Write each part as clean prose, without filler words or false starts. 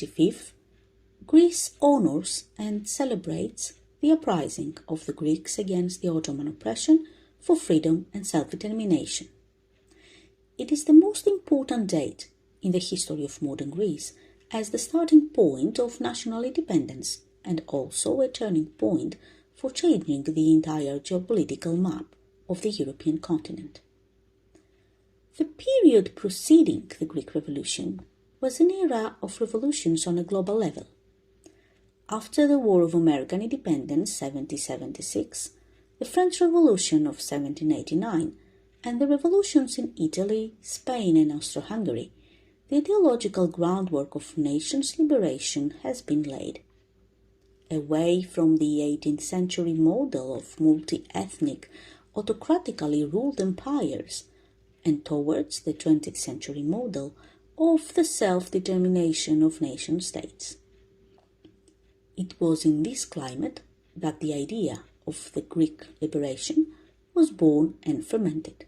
25th, Greece honors and celebrates the uprising of the Greeks against the Ottoman oppression for freedom and self-determination. It is the most important date in the history of modern Greece as the starting point of national independence and also a turning point for changing the entire geopolitical map of the European continent. The period preceding the Greek Revolution was an era of revolutions on a global level. After the War of American Independence 1776, the French Revolution of 1789, and the revolutions in Italy, Spain and Austro-Hungary, the ideological groundwork of nations' liberation has been laid. Away from the 18th century model of multi-ethnic, autocratically ruled empires, and towards the 20th century model of the self-determination of nation-states. It was in this climate that the idea of the Greek liberation was born and fermented.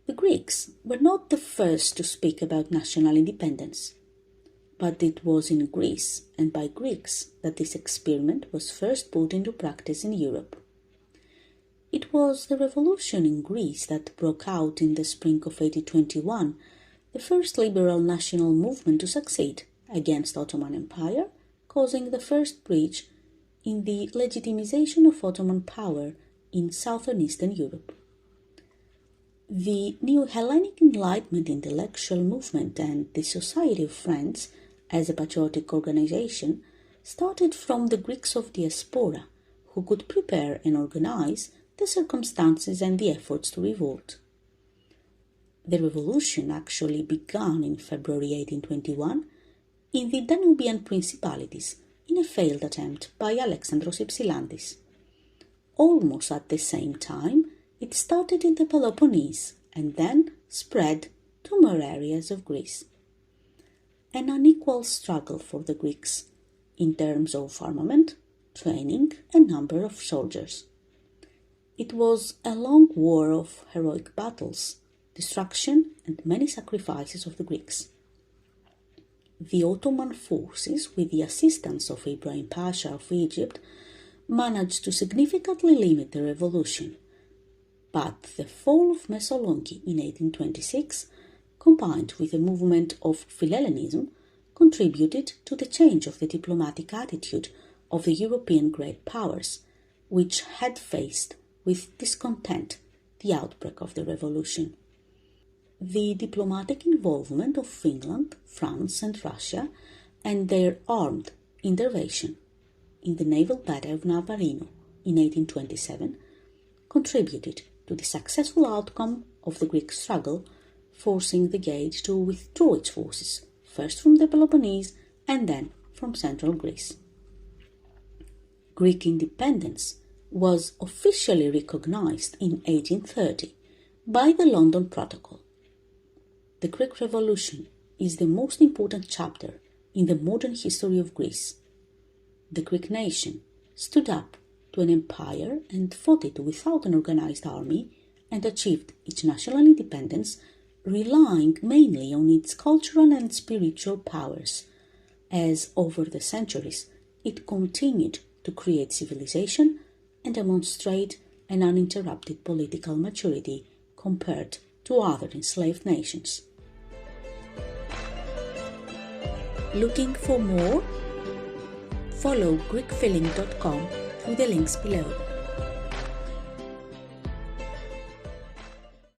The Greeks were not the first to speak about national independence, but it was in Greece and by Greeks that this experiment was first put into practice in Europe. It was the revolution in Greece that broke out in the spring of 1821, the first liberal national movement to succeed against Ottoman Empire, causing the first breach in the legitimization of Ottoman power in southern Eastern Europe. The New Hellenic Enlightenment intellectual movement and the Society of Friends, as a patriotic organization, started from the Greeks of diaspora, who could prepare and organize the circumstances and the efforts to revolt. The revolution actually began in February 1821 in the Danubian principalities in a failed attempt by Alexandros Ypsilantis. Almost at the same time, it started in the Peloponnese and then spread to more areas of Greece. An unequal struggle for the Greeks in terms of armament, training and number of soldiers. It was a long war of heroic battles, destruction and many sacrifices of the Greeks. The Ottoman forces, with the assistance of Ibrahim Pasha of Egypt, managed to significantly limit the revolution, but the fall of Messaloniki in 1826, combined with a movement of Philhellenism, contributed to the change of the diplomatic attitude of the European great powers, which had faced with discontent the outbreak of the revolution. The diplomatic involvement of Finland, France and Russia and their armed intervention in the naval battle of Navarino in 1827 contributed to the successful outcome of the Greek struggle, forcing the Gate to withdraw its forces, first from the Peloponnese and then from central Greece. Greek independence was officially recognized in 1830 by the London Protocol. The Greek Revolution is the most important chapter in the modern history of Greece. The Greek nation stood up to an empire and fought it without an organized army and achieved its national independence, relying mainly on its cultural and spiritual powers, as over the centuries it continued to create civilization and demonstrate an uninterrupted political maturity compared to other enslaved nations. Looking for more? Follow GreekFeeling.com through the links below.